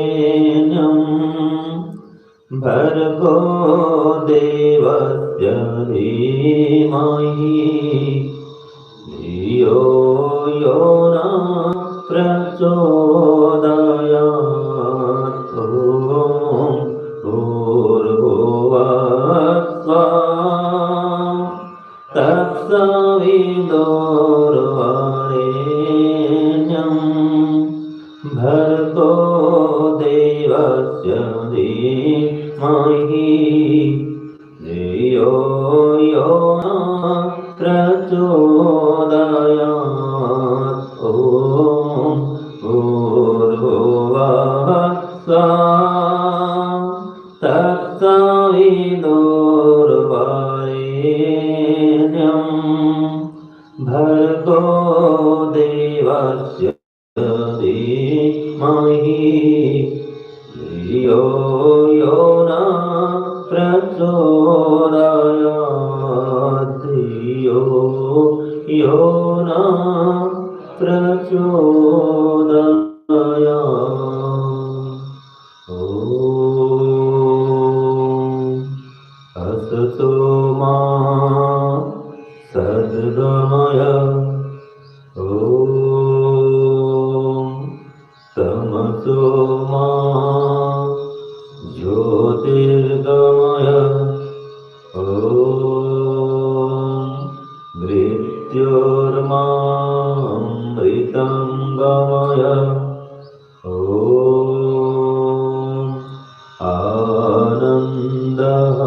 तत्सवितुर्वरेण्यं भर्गो देवस्य धीमहि धियो यो न प्रचोदयात् ॐ भूर्भुवस्सुवः तत्सवितुर्वरेण्यं भर्गो देवस्य धीमहि धियो यो न प्रचोदयात् ॐ भूर्भुवस्सुवः तत्सवितुर्वरेण्यं भर्गो देवस्य धीमहि धियो यो न प्रचोदयात् धियो यो न प्रचोदयात् ॐ असतो मा सद्गमय ॐ तमसो मा ज्योतिर्गमय ॐ मृत्योर्मामृतं गमय ॐ आनन्दः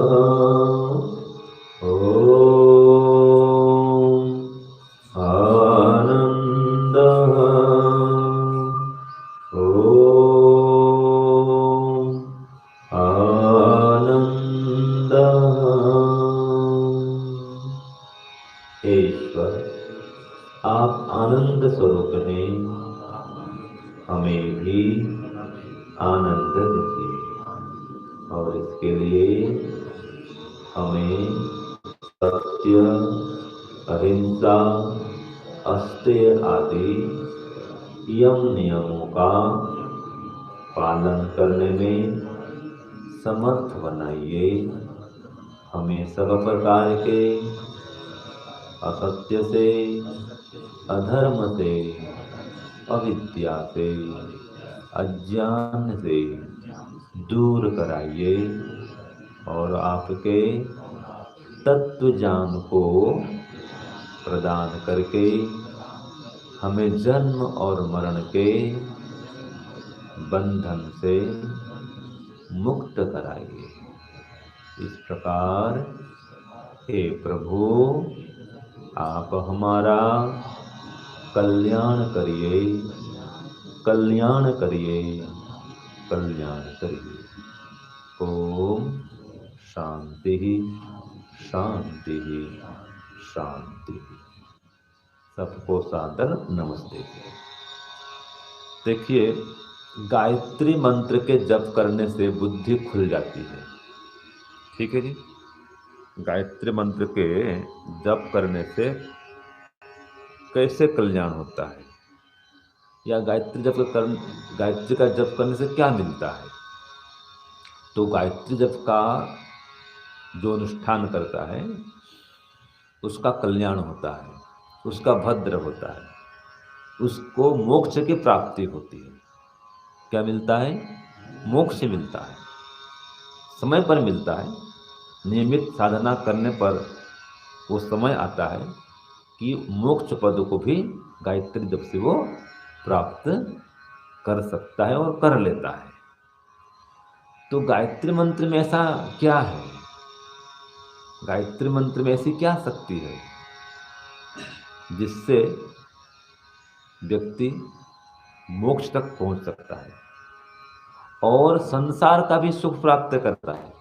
ॐ आनन्दः ॐ आनन्दः ईश्वर आप आनंद स्वरूप हैं, हमें भी आनंद दीजिए और इसके लिए हमें सत्य, अहिंसा, अस्तेय आदि यम नियमों का पालन करने में समर्थ बनाइए। हमें सब प्रकार के असत्य से, अधर्म से, अविद्या से, अज्ञान से दूर कराइए और आपके तत्व ज्ञान को प्रदान करके हमें जन्म और मरण के बंधन से मुक्त कराइए। इस प्रकार हे प्रभु, आप हमारा कल्याण करिए, कल्याण करिए, कल्याण करिए। ओम शांति शांति शांति। सबको सादर नमस्ते। देखिए, गायत्री मंत्र के जप करने से बुद्धि खुल जाती है। ठीक है जी। गायत्री मंत्र के जप करने से कैसे कल्याण होता है, या गायत्री का जप करने से क्या मिलता है? तो गायत्री जप का जो अनुष्ठान करता है उसका कल्याण होता है, उसका भद्र होता है, उसको मोक्ष की प्राप्ति होती है। क्या मिलता है? मोक्ष मिलता है, समय पर मिलता है। नियमित साधना करने पर वो समय आता है कि मोक्ष पद को भी गायत्री जप से वो प्राप्त कर सकता है और कर लेता है। तो गायत्री मंत्र में ऐसा क्या है? गायत्री मंत्र में ऐसी क्या शक्ति है जिससे व्यक्ति मोक्ष तक पहुंच सकता है और संसार का भी सुख प्राप्त करता है?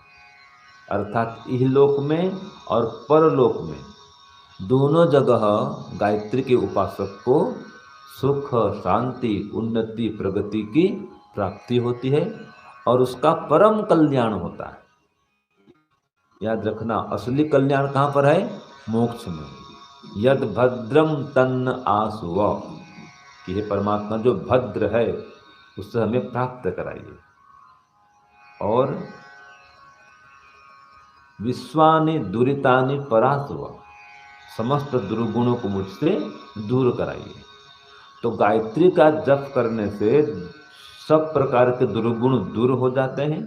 अर्थात इहलोक में और परलोक में दोनों जगह गायत्री के उपासक को सुख, शांति, उन्नति, प्रगति की प्राप्ति होती है और उसका परम कल्याण होता है। याद रखना, असली कल्याण कहाँ पर है? मोक्ष में। यद भद्रम तन्न आसुव, कि हे परमात्मा जो भद्र है उससे हमें प्राप्त कराइए। और विश्वानि दुरितानि परासुव, समस्त दुर्गुणों को मुझसे दूर कराइए। तो गायत्री का जप करने से सब प्रकार के दुर्गुण दूर हो जाते हैं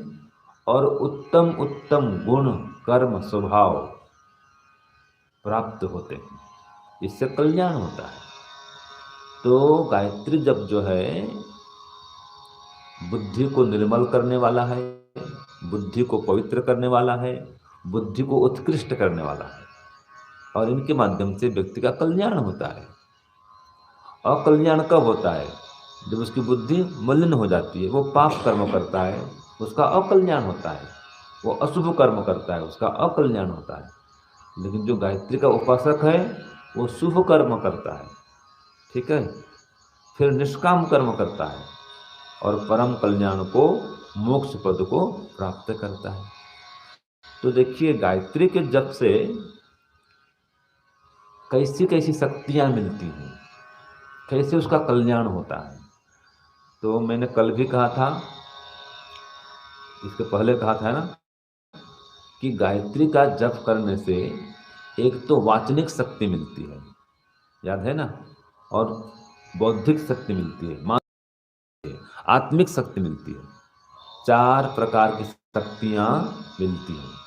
और उत्तम उत्तम गुण, कर्म, स्वभाव प्राप्त होते हैं। इससे कल्याण होता है। तो गायत्री जप जो है बुद्धि को निर्मल करने वाला है, बुद्धि को पवित्र करने वाला है, बुद्धि को उत्कृष्ट करने वाला है, और इनके माध्यम से व्यक्ति का कल्याण होता है। अकल्याण कब होता है? जब उसकी बुद्धि मलिन हो जाती है, वो पाप कर्म करता है, उसका अकल्याण होता है। वो अशुभ कर्म करता है, उसका अकल्याण होता है। लेकिन जो गायत्री का उपासक है वो शुभ कर्म करता है, ठीक है, फिर निष्काम कर्म करता है और परम कल्याण को, मोक्ष पद को प्राप्त करता है। तो देखिए, गायत्री के जप से कैसी कैसी शक्तियां मिलती हैं, कैसे उसका कल्याण होता है। तो मैंने कल भी कहा था, इसके पहले कहा था ना, कि गायत्री का जप करने से एक तो वाचनिक शक्ति मिलती है, याद है ना, और बौद्धिक शक्ति मिलती है, आत्मिक शक्ति मिलती है। 4 प्रकार की शक्तियां मिलती हैं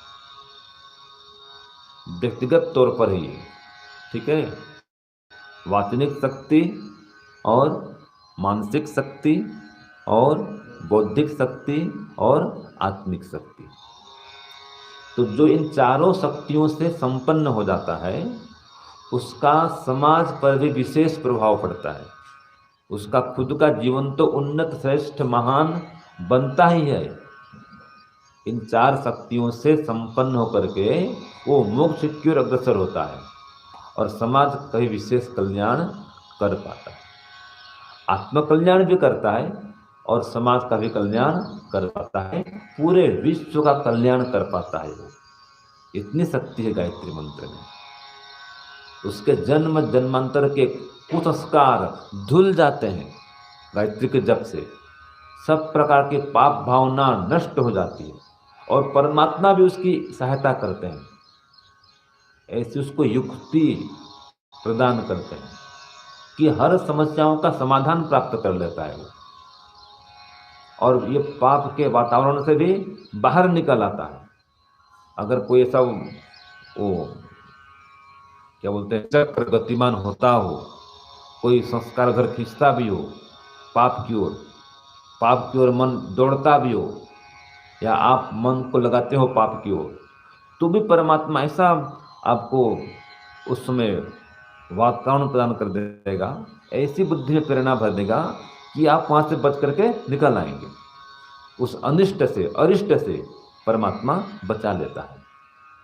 व्यक्तिगत तौर पर ही, ठीक है। वाचनिक शक्ति और मानसिक शक्ति और बौद्धिक शक्ति और आत्मिक शक्ति। तो जो इन चारों शक्तियों से संपन्न हो जाता है उसका समाज पर भी विशेष प्रभाव पड़ता है। उसका खुद का जीवन तो उन्नत, श्रेष्ठ, महान बनता ही है। इन 4 शक्तियों से संपन्न होकर के वो मोक्ष की ओर अग्रसर होता है और समाज का भी विशेष कल्याण कर पाता है। आत्मकल्याण भी करता है और समाज का भी कल्याण कर पाता है, पूरे विश्व का कल्याण कर पाता है। वो इतनी शक्ति है गायत्री मंत्र में। उसके जन्म जन्मांतर के कुसंस्कार धुल जाते हैं गायत्री के जप से। सब प्रकार की पाप भावना नष्ट हो जाती है और परमात्मा भी उसकी सहायता करते हैं। ऐसी उसको युक्ति प्रदान करते हैं कि हर समस्याओं का समाधान प्राप्त कर लेता है वो, और ये पाप के वातावरण से भी बाहर निकल आता है। अगर कोई ऐसा वो क्या बोलते हैं चक्र गतिमान होता हो, कोई संस्कार घर खींचता भी हो पाप की ओर, पाप की ओर मन दौड़ता भी हो, या आप मन को लगाते हो पाप की ओर, तो भी परमात्मा ऐसा आपको उस समय वातावरण प्रदान कर देगा, ऐसी बुद्धि में प्रेरणा भर देगा कि आप वहाँ से बच करके निकल आएंगे। उस अनिष्ट से, अरिष्ट से परमात्मा बचा लेता है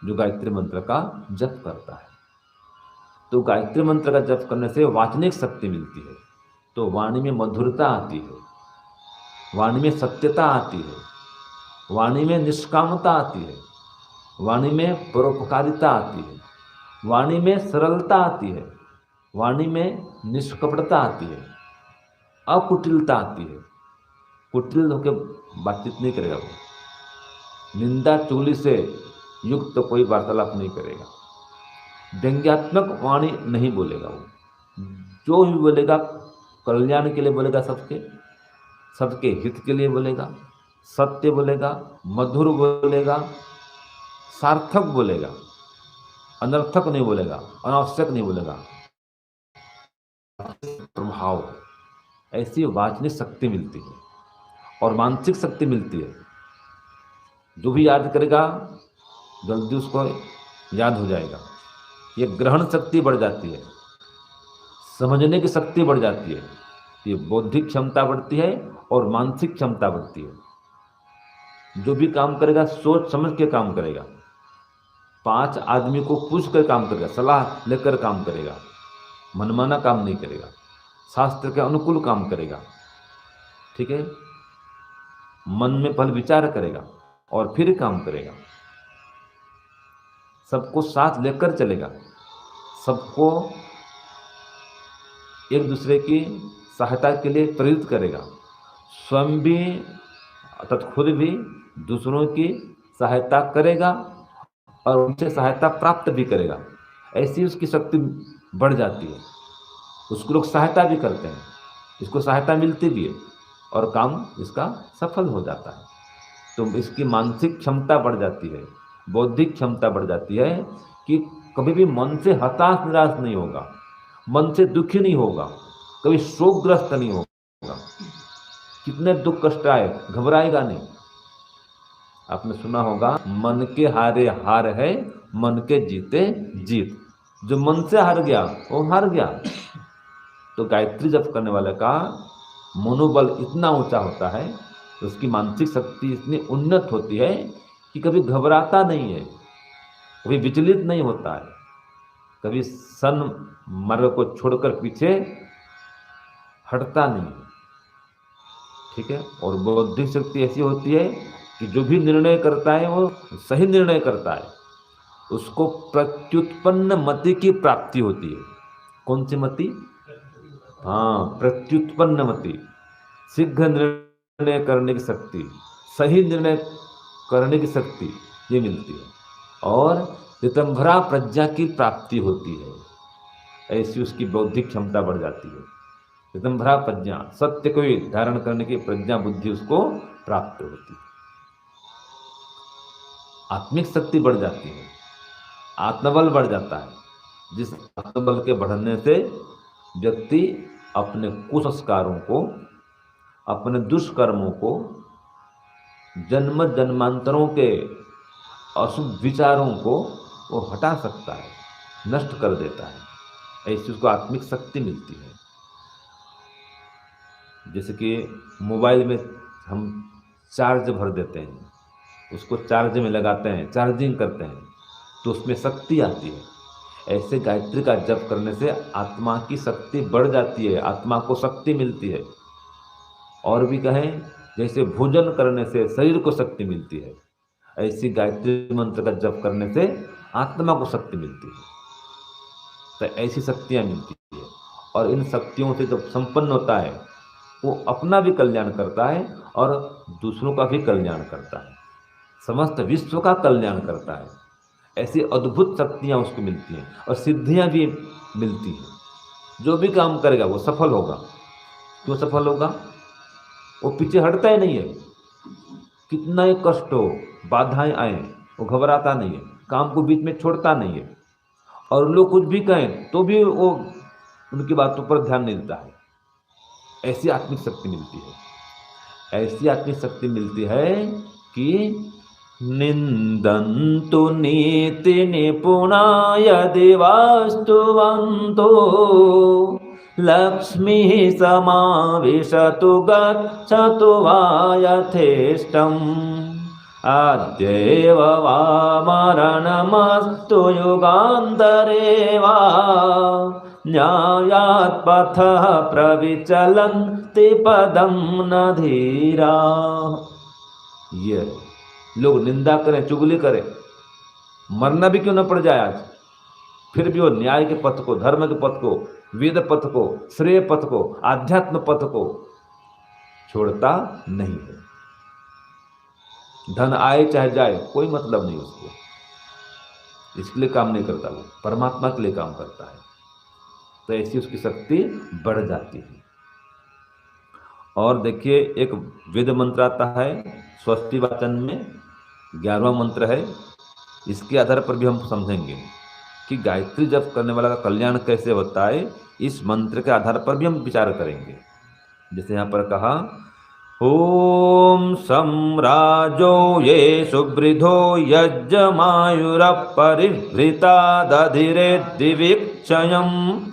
जो गायत्री मंत्र का जप करता है। तो गायत्री मंत्र का जप करने से वाचनिक शक्ति मिलती है, तो वाणी में मधुरता आती है, वाणी में सत्यता आती है, वाणी में निष्कामता आती है, वाणी में परोपकारिता आती है, वाणी में सरलता आती है, वाणी में निष्कपटता आती है, अकुटिलता आती है। कुटिल होकर बातचीत नहीं करेगा वो, निंदा चुगली से युक्त तो कोई वार्तालाप नहीं करेगा, व्यंग्यात्मक वाणी नहीं बोलेगा वो। जो भी बोलेगा कल्याण के लिए बोलेगा, सबके हित के लिए बोलेगा, सत्य बोलेगा, मधुर बोलेगा, सार्थक बोलेगा, अनर्थक नहीं बोलेगा, अनावश्यक नहीं बोलेगा। प्रभाव, ऐसी वाचनिक शक्ति मिलती है और मानसिक शक्ति मिलती है। जो भी याद करेगा जल्दी उसको याद हो जाएगा। ये ग्रहण शक्ति बढ़ जाती है, समझने की शक्ति बढ़ जाती है, ये बौद्धिक क्षमता बढ़ती है और मानसिक क्षमता बढ़ती है। जो भी काम करेगा सोच समझ के काम करेगा, 5 आदमी को पूछ कर काम करेगा, सलाह लेकर काम करेगा, मनमाना काम नहीं करेगा, शास्त्र के अनुकूल काम करेगा, ठीक है। मन में पहले विचार करेगा और फिर काम करेगा। सबको साथ लेकर चलेगा, सबको एक दूसरे की सहायता के लिए प्रेरित करेगा, स्वयं भी अर्थात खुद भी दूसरों की सहायता करेगा और उनसे सहायता प्राप्त भी करेगा। ऐसी उसकी शक्ति बढ़ जाती है, उसको लोग सहायता भी करते हैं, इसको सहायता मिलती भी है और काम इसका सफल हो जाता है। तो इसकी मानसिक क्षमता बढ़ जाती है, बौद्धिक क्षमता बढ़ जाती है कि कभी भी मन से हताश निराश नहीं होगा, मन से दुखी नहीं होगा, कभी शोकग्रस्त नहीं होगा, कितने दुख कष्ट आए घबराएगा नहीं। आपने सुना होगा, मन के हारे हार है, मन के जीते जीत। जो मन से हार गया वो हार गया। तो गायत्री जप करने वाले का मनोबल इतना ऊंचा होता है, उसकी मानसिक शक्ति इतनी उन्नत होती है कि कभी घबराता नहीं है, कभी विचलित नहीं होता है, कभी सन मार्ग को छोड़कर पीछे हटता नहीं है। ठीक है। और बौद्धिक शक्ति ऐसी होती है कि जो भी निर्णय करता है वो सही निर्णय करता है, उसको प्रत्युत्पन्न मति की प्राप्ति होती है। कौन सी मति? हाँ, प्रत्युत्पन्न मति, शीघ्र निर्णय करने की शक्ति, सही निर्णय करने की शक्ति ये मिलती है और ऋतंभरा प्रज्ञा की प्राप्ति होती है। ऐसी उसकी बौद्धिक क्षमता बढ़ जाती है। ऋतंभरा प्रज्ञा, सत्य को धारण करने की प्रज्ञा बुद्धि उसको प्राप्त होती है। आत्मिक शक्ति बढ़ जाती है, आत्मबल बढ़ जाता है, जिस आत्मबल के बढ़ने से व्यक्ति अपने कुसंस्कारों को, अपने दुष्कर्मों को, जन्म जन्मांतरों के अशुभ विचारों को वो हटा सकता है, नष्ट कर देता है। ऐसी उसको आत्मिक शक्ति मिलती है। जैसे कि मोबाइल में हम चार्ज भर देते हैं, उसको चार्ज में लगाते हैं, चार्जिंग करते हैं, तो उसमें शक्ति आती है। ऐसे गायत्री का जप करने से आत्मा की शक्ति बढ़ जाती है, आत्मा को शक्ति मिलती है। और भी कहें, जैसे भोजन करने से शरीर को शक्ति मिलती है, ऐसी गायत्री मंत्र का जप करने से आत्मा को शक्ति मिलती है। तो ऐसी शक्तियाँ मिलती है और इन शक्तियों से जब संपन्न होता है, वो अपना भी कल्याण करता है और दूसरों का भी कल्याण करता है, समस्त विश्व का कल्याण करता है। ऐसी अद्भुत शक्तियाँ उसको मिलती हैं और सिद्धियाँ भी मिलती हैं। जो भी काम करेगा वो सफल होगा। क्यों सफल होगा? वो पीछे हटता ही नहीं है, कितना ही कष्ट हो, बाधाएं आए, वो घबराता नहीं है, काम को बीच में छोड़ता नहीं है, और लोग कुछ भी कहें तो भी वो उनकी बातों पर ध्यान नहीं देता है। ऐसी आत्मिक शक्ति मिलती है। ऐसी आत्मिक शक्ति मिलती है कि निंदन्तु नीति निपुणा यदि वास्तुवन्तो लक्ष्मीः समाविशतु गच्छतु वा यथेष्टम् अद्यैव वा मरणमस्तु युगान्तरे वा न्यायात् पथः प्रविचलन्ति पदं न धीरा। ये लोग निंदा करें, चुगली करें, मरना भी क्यों न पड़ जाए आज, फिर भी वो न्याय के पथ को, धर्म के पथ को, वेद पथ को, श्रेय पथ को, आध्यात्म पथ को छोड़ता नहीं है। धन आए चाहे जाए कोई मतलब नहीं उसको, इसके लिए काम नहीं करता, वो परमात्मा के लिए काम करता है। तो ऐसी उसकी शक्ति बढ़ जाती है। और देखिए, एक वेद मंत्र आता है स्वस्ति वाचन में, 11वां मंत्र है। इसके आधार पर भी हम समझेंगे कि गायत्री जप करने वाला का कल्याण कैसे होता है। इस मंत्र के आधार पर भी हम विचार करेंगे। जैसे यहाँ पर कहा, ओम सम्राजो ये सुवृधो यज्ञमायुर परिवृता दधिरे दिवीक्षयम्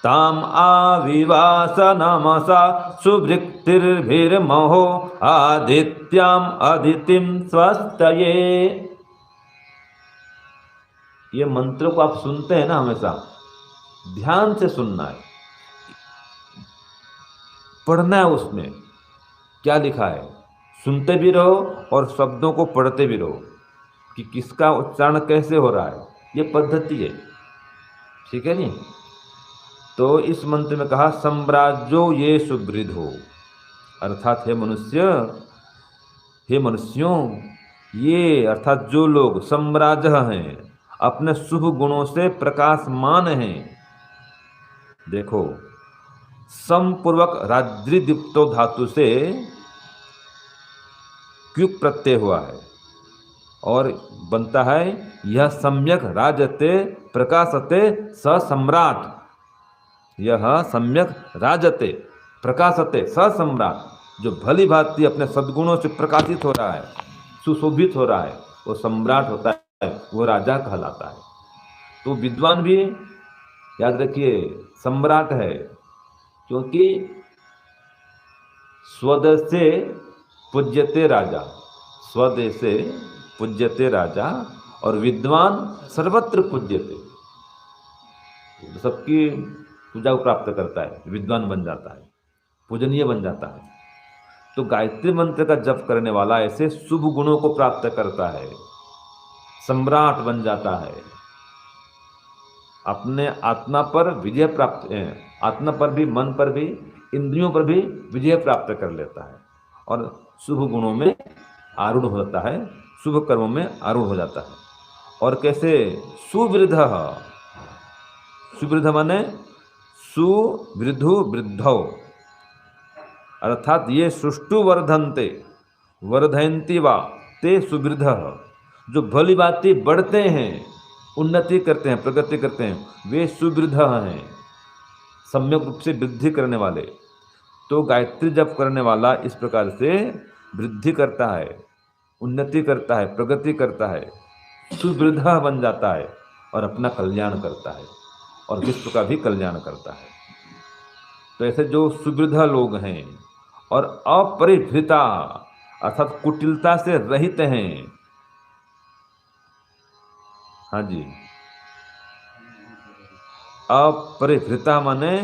ताम आविवास नमसा सुवृक्तिर्भिर्महो आदित्याम अदितिम स्वस्तये। ये मंत्र को आप सुनते हैं ना, हमेशा ध्यान से सुनना है, पढ़ना है, उसमें क्या लिखा है सुनते भी रहो और शब्दों को पढ़ते भी रहो कि किसका उच्चारण कैसे हो रहा है, ये पद्धति है। ठीक है नी। तो इस मंत्र में कहा सम्राज्यो ये सुवृद्धो, अर्थात हे मनुष्यों, ये अर्थात जो लोग सम्राज हैं, अपने शुभ गुणों से प्रकाशमान हैं। देखो, समपूर्वक रात्रि दीप्तो धातु से क्युक प्रत्यय हुआ है और बनता है यह सम्यक राजते प्रकाशते स सम्राट। यह सम्यक राजते प्रकाशते स सम्राट, जो भली भांति अपने सद्गुणों से प्रकाशित हो रहा है, सुशोभित हो रहा है, वो सम्राट होता है, वो राजा कहलाता है। तो विद्वान भी याद रखिए सम्राट है, क्योंकि स्वदेशे पूज्यते राजा, स्वदेशे पूज्यते राजा, और विद्वान सर्वत्र पूज्यते, सबकी पूजा को प्राप्त करता है, विद्वान बन जाता है, पूजनीय बन जाता है। तो गायत्री मंत्र का जप करने वाला ऐसे शुभ गुणों को प्राप्त करता है, सम्राट बन जाता है, अपने आत्मा पर विजय प्राप्त, आत्मा पर भी, मन पर भी, इंद्रियों पर भी विजय प्राप्त कर लेता है और शुभ गुणों में आरूढ़ हो जाता है, शुभ कर्मों में आरूढ़ हो जाता है। और कैसे? सुवृद्ध, सुवृद्ध माने सुवृद्धु वृद्धौ, अर्थात ये सुष्टु वर्धन्ते वर्धयन्ति वा ते सुवृद्ध, जो भली भांति बढ़ते हैं, उन्नति करते हैं, प्रगति करते हैं, वे सुवृद्ध हैं, सम्यक रूप से वृद्धि करने वाले। तो गायत्री जप करने वाला इस प्रकार से वृद्धि करता है, उन्नति करता है, प्रगति करता है, सुवृद्ध बन जाता है और अपना कल्याण करता है और विश्व का भी कल्याण करता है। तो ऐसे जो सुवृद्ध लोग हैं और अपरिभृता अर्थात कुटिलता से रहित हैं, हाँ जी, अपरिभृता माने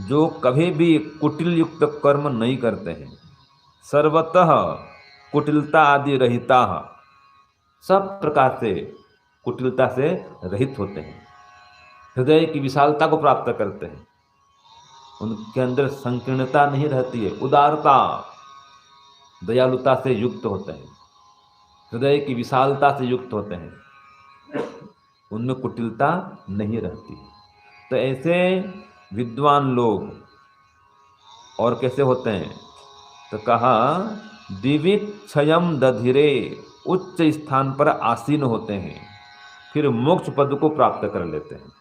जो कभी भी कुटिल युक्त कर्म नहीं करते हैं, सर्वतः कुटिलता आदि रहिता, सब प्रकार से कुटिलता से रहित होते हैं, हृदय की विशालता को प्राप्त करते हैं, उनके अंदर संकीर्णता नहीं रहती है, उदारता दयालुता से युक्त होते हैं, हृदय की विशालता से युक्त होते हैं, उनमें कुटिलता नहीं रहती। तो ऐसे विद्वान लोग और कैसे होते हैं? तो कहा दिविक्षयम दधिरे, उच्च स्थान पर आसीन होते हैं, फिर मोक्ष पद को प्राप्त कर लेते हैं,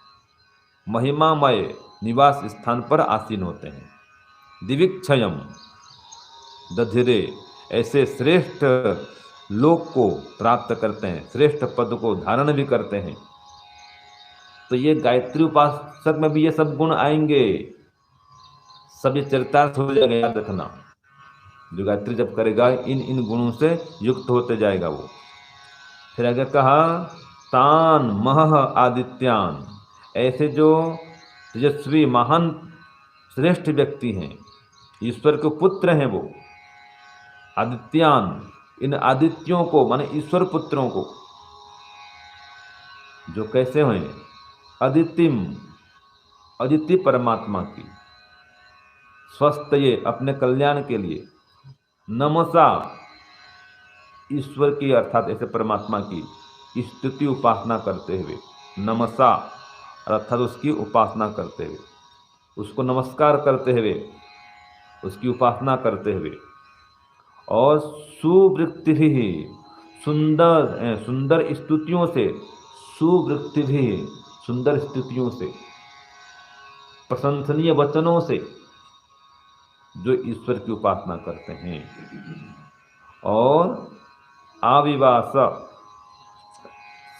महिमामय निवास स्थान पर आसीन होते हैं। दिविक्षयम दधिरे, ऐसे श्रेष्ठ लोक को प्राप्त करते हैं, श्रेष्ठ पद को धारण भी करते हैं। तो ये गायत्री उपासक में भी ये सब गुण आएंगे, सब ये चरितार्थ हो जाएगा, याद रखना। जो गायत्री जब करेगा इन इन गुणों से युक्त होते जाएगा वो। फिर आगे कहा तान महः आदित्यान, ऐसे जो तेजस्वी महान श्रेष्ठ व्यक्ति हैं, ईश्वर के पुत्र हैं वो, आदित्यान, इन आदित्यों को माने ईश्वर पुत्रों को, जो कैसे हुए? अदितिम, अदिति परमात्मा की, स्वस्थ ये अपने कल्याण के लिए, नमसा ईश्वर की अर्थात ऐसे परमात्मा की स्तुति उपासना करते हुए, नमसा अर्थात उसकी उपासना करते हुए, उसको नमस्कार करते हुए, उसकी उपासना करते हुए, और सुवृत्ति भी, सुंदर सुंदर स्तुतियों से, सुवृत्ति भी सुंदर स्तुतियों से, प्रशंसनीय वचनों से जो ईश्वर की उपासना करते हैं, और आविवास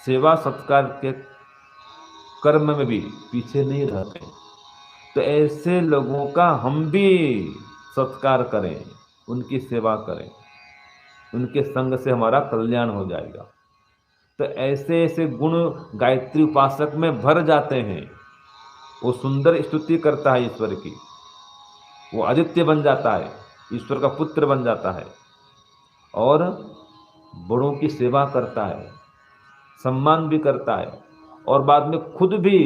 सेवा सत्कार के कर्म में भी पीछे नहीं रहते। तो ऐसे लोगों का हम भी सत्कार करें, उनकी सेवा करें, उनके संग से हमारा कल्याण हो जाएगा। तो ऐसे ऐसे गुण गायत्री उपासक में भर जाते हैं। वो सुंदर स्तुति करता है ईश्वर की, वो आदित्य बन जाता है, ईश्वर का पुत्र बन जाता है, और बड़ों की सेवा करता है, सम्मान भी करता है और बाद में खुद भी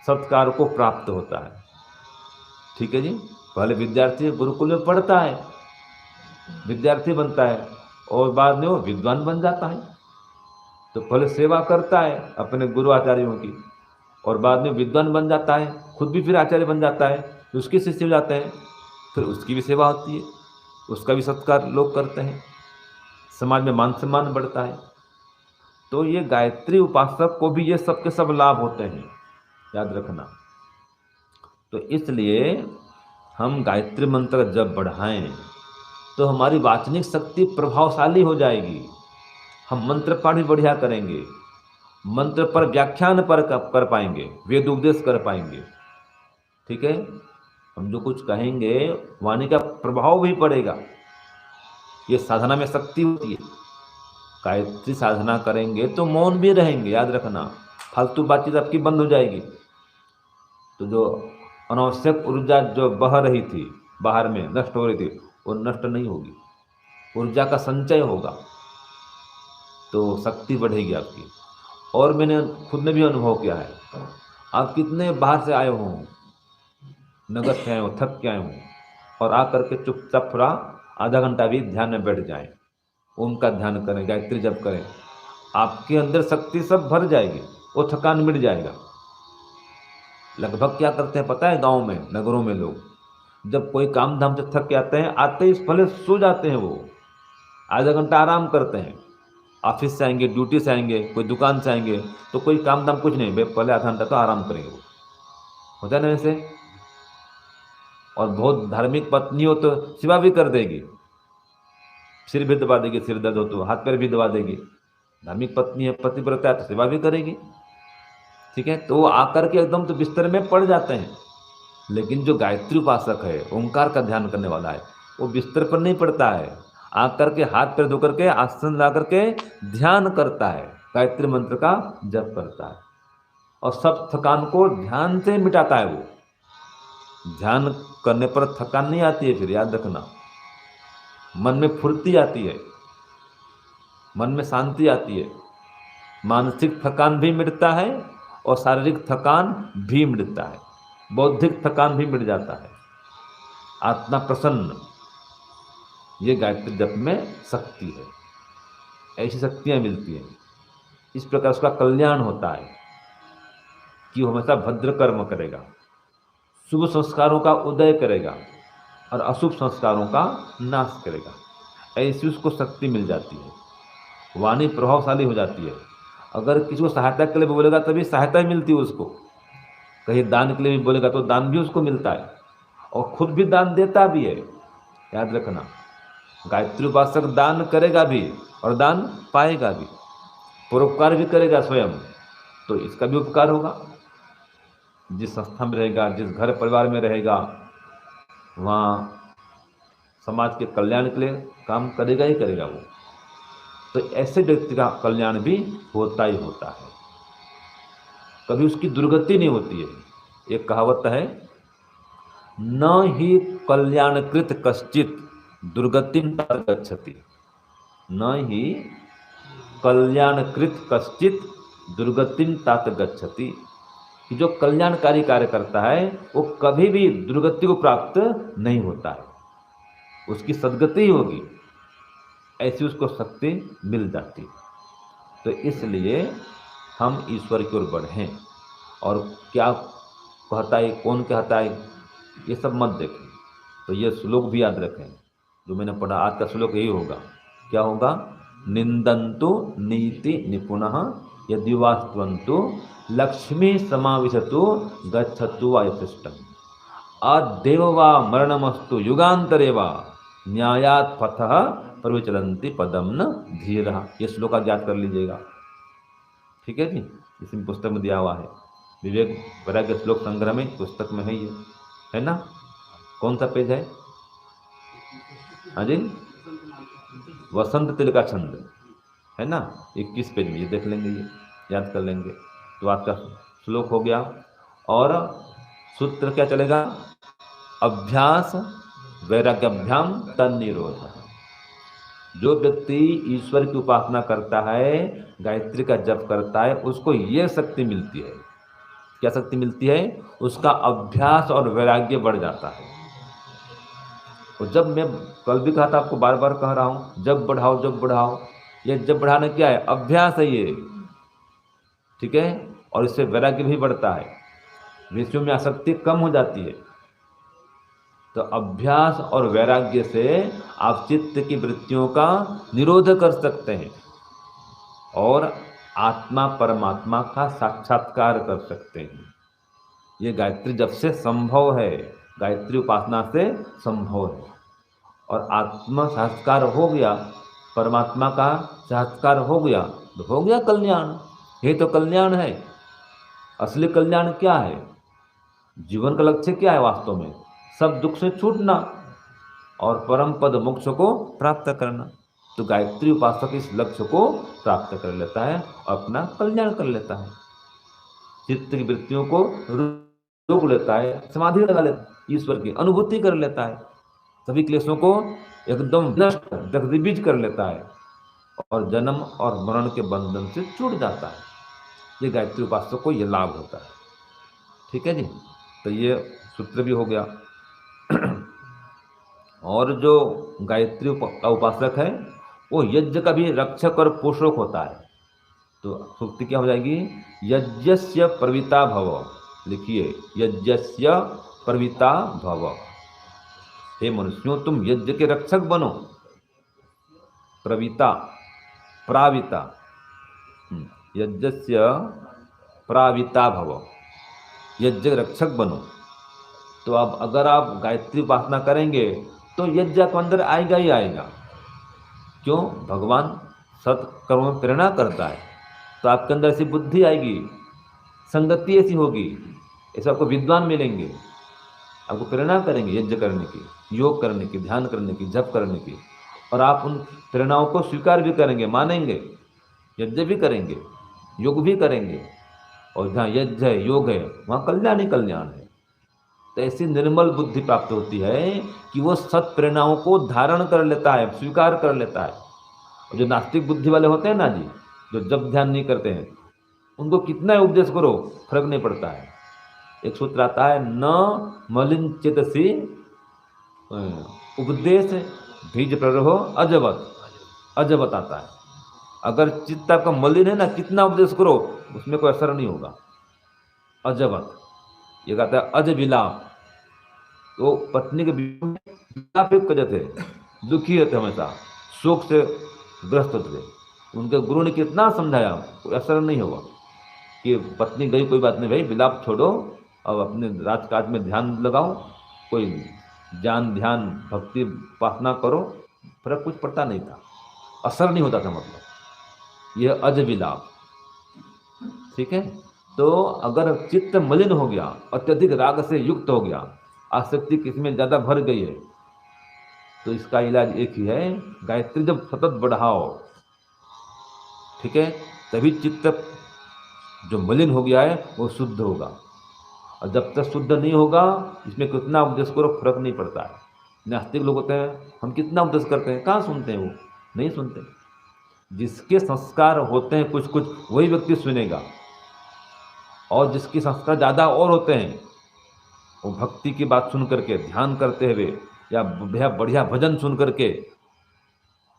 सत्कार को प्राप्त होता है। ठीक है जी। पहले विद्यार्थी गुरुकुल में पढ़ता है, विद्यार्थी बनता है और बाद में वो विद्वान बन जाता है। तो पहले सेवा करता है अपने गुरु आचार्यों की और बाद में विद्वान बन जाता है, खुद भी फिर आचार्य बन जाता है, तो उसके शिष्य हो जाते हैं, फिर उसकी भी सेवा होती है, उसका भी सत्कार लोग करते हैं, समाज में मान सम्मान बढ़ता है। तो ये गायत्री उपासक को भी ये सब के सब लाभ होते हैं, याद रखना। तो इसलिए हम गायत्री मंत्र जब बढ़ाएं तो हमारी वाचनिक शक्ति प्रभावशाली हो जाएगी, हम मंत्र पाठ भी बढ़िया करेंगे, मंत्र पर व्याख्यान पर कर पाएंगे, वेद उपदेश कर पाएंगे। ठीक है, हम जो कुछ कहेंगे वाणी का प्रभाव भी पड़ेगा। ये साधना में शक्ति होती है। गायत्री साधना करेंगे तो मौन भी रहेंगे, याद रखना, फालतू बातचीत आपकी बंद हो जाएगी। तो जो अनावश्यक ऊर्जा जो बह रही थी बाहर में, नष्ट हो रही थी, वो नष्ट नहीं होगी, ऊर्जा का संचय होगा, तो शक्ति बढ़ेगी आपकी। और मैंने खुद ने भी अनुभव किया है, आप कितने बाहर से आए हों, नगर से आए हो, थक के आए हों, और आकर के चुपचाप थोड़ा आधा घंटा भी ध्यान में बैठ जाएं, ओम का ध्यान करें, गायत्री जप करें, आपके अंदर शक्ति सब भर जाएगी, वो थकान मिट जाएगा। लगभग क्या करते हैं पता है, गांव में नगरों में लोग जब कोई काम धाम से थक के आते ही पहले सो जाते हैं, वो आधा घंटा आराम करते हैं। ऑफिस से आएंगे, ड्यूटी से आएंगे, कोई दुकान से आएंगे, तो कोई काम धाम कुछ नहीं, पहले आधा घंटा तो आराम करेंगे, वो होता है ना वैसे। और बहुत धार्मिक पत्नी हो तो सेवा भी कर देगी, सिर भी दबा देगी, सिर दर्द हो तो हाथ पैर भी दबा देगी। धार्मिक पत्नी है, पतिव्रता है, तो सेवा भी करेगी। ठीक है, तो वो आकर के एकदम तो बिस्तर में पड़ जाते हैं। लेकिन जो गायत्री उपासक है, ओंकार का ध्यान करने वाला है, वो बिस्तर पर नहीं पड़ता है, आकर के हाथ पैर धो करके आसन ला करके ध्यान करता है, गायत्री मंत्र का जप करता है, और सब थकान को ध्यान से मिटाता है। वो ध्यान करने पर थकान नहीं आती है, फिर याद रखना, मन में फुर्ती आती है, मन में शांति आती है, मानसिक थकान भी मिटता है और शारीरिक थकान भी मिटता है, बौद्धिक थकान भी मिट जाता है, आत्मा प्रसन्न। ये गायत्री जप में शक्ति है, ऐसी शक्तियाँ मिलती हैं। इस प्रकार उसका कल्याण होता है कि वो हमेशा भद्र कर्म करेगा, शुभ संस्कारों का उदय करेगा और अशुभ संस्कारों का नाश करेगा। ऐसी उसको शक्ति मिल जाती है, वाणी प्रभावशाली हो जाती है। अगर किसी को सहायता के लिए बोलेगा तभी सहायता ही मिलती है उसको, कहीं दान के लिए भी बोलेगा तो दान भी उसको मिलता है, और खुद भी दान देता भी है। याद रखना, गायत्री उपासक दान करेगा भी और दान पाएगा भी, परोपकार भी करेगा स्वयं, तो इसका भी उपकार होगा। जिस संस्था में रहेगा, जिस घर परिवार में रहेगा, वहाँ समाज के कल्याण के लिए काम करेगा ही करेगा वो। तो ऐसे व्यक्ति का कल्याण भी होता ही होता है, कभी उसकी दुर्गति नहीं होती है। एक कहावत है, न ही कल्याणकृत कश्चित दुर्गतिम तात गच्छति, न ही कल्याणकृत कश्चित दुर्गतिम तात गच्छति, कि जो कल्याणकारी कार्य करता है वो कभी भी दुर्गति को प्राप्त नहीं होता है, उसकी सद्गति ही होगी, ऐसी उसको शक्ति मिल जाती। तो इसलिए हम ईश्वर की ओर बढ़ें, और क्या कहता है, कौन कहता है, ये सब मत देखें। तो ये श्लोक भी याद रखें जो मैंने पढ़ा, आज का श्लोक यही होगा। क्या होगा? निंदन्तु नीति निपुणः यदि वास्तवन्तु लक्ष्मी समाविशतु गच्छतु वायुशिष्टम अदेव वा मरणमस्तु युगांतरे वा न्यायात् पथः प्रविचलन्ति पदम न धीरः। ये श्लोक याद कर लीजिएगा, ठीक है जी। इसमें पुस्तक में दिया हुआ है, विवेक वैराग्य श्लोक संग्रह में, पुस्तक में है ये, है ना। कौन सा पेज है? हाँ जी, वसंत तिल का छंद है ना, 21 पेज में, ये देख लेंगे, ये याद कर लेंगे। तो आज का श्लोक हो गया, और सूत्र क्या चलेगा? अभ्यास वैराग्याभ्याम तन्निरोध। जो व्यक्ति ईश्वर की उपासना करता है, गायत्री का जप करता है, उसको ये शक्ति मिलती है। क्या शक्ति मिलती है? उसका अभ्यास और वैराग्य बढ़ जाता है। और जब मैं कल भी कहा था, आपको बार बार कह रहा हूं, जब बढ़ाओ जब बढ़ाओ। ये जब बढ़ाना क्या है? अभ्यास है ये, ठीक है। और इससे वैराग्य भी बढ़ता है, विषयों में आसक्ति कम हो जाती है। तो अभ्यास और वैराग्य से आप चित्त की वृत्तियों का निरोध कर सकते हैं और आत्मा परमात्मा का साक्षात्कार कर सकते हैं। ये गायत्री जप से संभव है, गायत्री उपासना से संभव है। और आत्मा साक्षात्कार हो गया, परमात्मा का साक्षात्कार हो गया, तो हो गया कल्याण। ये तो कल्याण है। असली कल्याण क्या है? जीवन का लक्ष्य क्या है वास्तव में? सब दुख से छूटना और परम पद मोक्ष को प्राप्त करना। तो गायत्री उपासक इस लक्ष्य को प्राप्त कर लेता है, अपना कल्याण कर लेता है, चित्त की वृत्तियों को रोक लेता है, समाधि लगा लेता है, ईश्वर की अनुभूति कर लेता है, सभी क्लेशों को एकदम नष्ट दग्धीभूत कर लेता है और जन्म और मरण के बंधन से छूट जाता है। ये गायत्री उपासक को ये लाभ होता है। ठीक है जी, तो ये सूत्र भी हो गया। और जो गायत्री का उपासक है वो यज्ञ का भी रक्षक और पोषक होता है। तो सूक्ति क्या हो जाएगी? यज्ञस्य प्रविता भव। लिखिए, यज्ञस्य प्रविता भव। हे मनुष्यों, तुम यज्ञ के रक्षक बनो। प्रविता, प्राविता, यज्ञस्य प्राविता भव, यज्ञ रक्षक बनो। तो अब अगर आप गायत्री उपासना करेंगे तो यज्ञ के अंदर आएगा ही आएगा। क्यों? भगवान सत्कर्म में प्रेरणा करता है, तो आपके अंदर ऐसी बुद्धि आएगी, संगति ऐसी होगी, ऐसे आपको विद्वान मिलेंगे, आपको प्रेरणा करेंगे यज्ञ करने की, योग करने की, ध्यान करने की, जप करने की। और आप उन प्रेरणाओं को स्वीकार भी करेंगे, मानेंगे, यज्ञ भी करेंगे, योग भी करेंगे। और जहाँ यज्ञ है, योग है, वहाँ कल्याण ही कल्याण है। तो ऐसी निर्मल बुद्धि प्राप्त होती है कि वो सत प्रेरणाओं को धारण कर लेता है, स्वीकार कर लेता है। और जो नास्तिक बुद्धि वाले होते हैं ना जी, जो जब ध्यान नहीं करते हैं, उनको कितना उपदेश करो फर्क नहीं पड़ता है। एक सूत्र आता है, न मलिन चेतसी उपदेश बीज प्ररहो अजवत। अजवत आता है, अगर चित्त आपका मलिन है ना, कितना उपदेश करो उसमें कोई असर नहीं होगा। अजवत, ये कहता है अज विलाप। तो पत्नी के विलाप एक वजह थे, दुखी रहते, हमेशा शोक से ग्रस्त होते थे। उनके गुरु ने कितना समझाया, कोई असर नहीं होगा कि पत्नी गई, कोई बात नहीं भाई, विलाप छोड़ो, अब अपने राजकाज में ध्यान लगाओ, कोई ज्ञान ध्यान भक्ति उपासना करो। फर्क कुछ पड़ता नहीं था, असर नहीं होता था, मतलब यह अज विलाप। ठीक है। तो अगर चित्त मलिन हो गया, अत्यधिक राग से युक्त हो गया, आसक्ति किसमें ज़्यादा भर गई है, तो इसका इलाज एक ही है, गायत्री जब सतत बढ़ाओ, ठीक है, तभी चित्त जो मलिन हो गया है वो शुद्ध होगा। और जब तक शुद्ध नहीं होगा, इसमें कितना उपदेश करो फर्क नहीं पड़ता है। नास्तिक लोग होते हैं, हम कितना उपदेश करते हैं, कहाँ सुनते हैं, वो नहीं सुनते। जिसके संस्कार होते हैं कुछ कुछ, वही व्यक्ति सुनेगा। और जिसके संस्कार ज़्यादा और होते हैं, वो भक्ति की बात सुन करके, ध्यान करते हुए या बढ़िया भजन सुन करके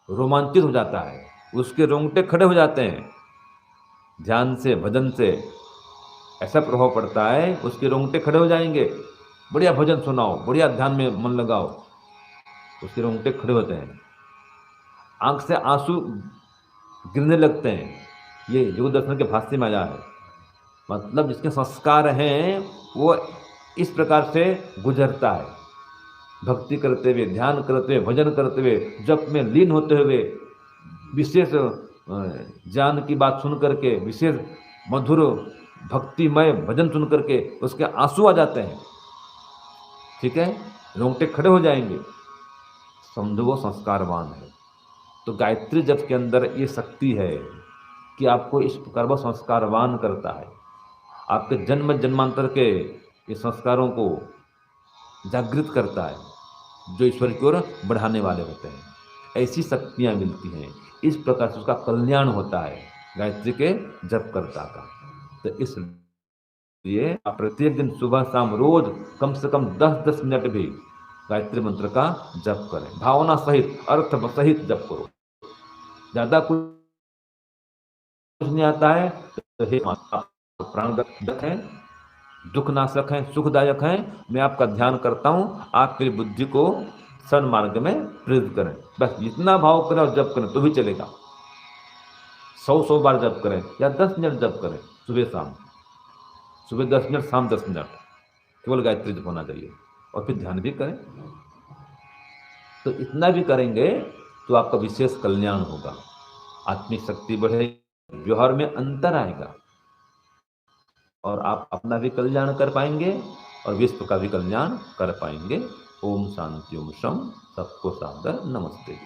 रोमांचित हो जाता है, उसके रोंगटे खड़े हो जाते हैं। ध्यान से, भजन से ऐसा प्रभाव पड़ता है, उसके रोंगटे खड़े हो जाएंगे। बढ़िया भजन सुनाओ, बढ़िया ध्यान में मन लगाओ, उसके रोंगटे खड़े होते हैं, आंख से आंसू गिरने लगते हैं। ये योग दर्शन के भाष्य में आया है। मतलब जिसके संस्कार हैं वो इस प्रकार से गुजरता है, भक्ति करते हुए, ध्यान करते हुए, भजन करते हुए, जप में लीन होते हुए, विशेष ज्ञान की बात सुन करके, विशेष मधुर भक्तिमय भजन सुन करके उसके आंसू आ जाते हैं। ठीक है, रोंगटे खड़े हो जाएंगे, समझो वो संस्कारवान है। तो गायत्री जप के अंदर ये शक्ति है कि आपको इस प्रकार वो संस्कारवान करता है, आपके जन्म जन्मांतर के ये संस्कारों को जागृत करता है, जो ईश्वर की ओर बढ़ाने वाले होते हैं। ऐसी शक्तियां मिलती हैं। इस प्रकार से उसका कल्याण होता है गायत्री के जपकर्ता का। तो इसलिए आप प्रत्येक दिन सुबह शाम रोज कम से कम 10-10 मिनट भी गायत्री मंत्र का जप करें, भावना सहित, अर्थ सहित जप करो। ज्यादा कुछ नहीं आता है तो हे माता, आप प्राणदायक हैं, दुखनाशक हैं, सुखदायक हैं, मैं आपका ध्यान करता हूं, आप मेरी बुद्धि को सन्मार्ग में प्रेरित करें। बस इतना भाव करें और जप करें तो भी चलेगा। 100 बार जप करें या 10 मिनट जप करें सुबह शाम, सुबह 10 मिनट, शाम 10 मिनट, केवल गायत्री जप होना चाहिए। और फिर ध्यान भी करें। तो इतना भी करेंगे तो आपका विशेष कल्याण होगा, आत्मिक शक्ति बढ़ेगी, व्यवहार में अंतर आएगा और आप अपना भी कल्याण कर पाएंगे और विश्व का भी कल्याण कर पाएंगे। ओम शांति, ओम शम। सबको सादर नमस्ते।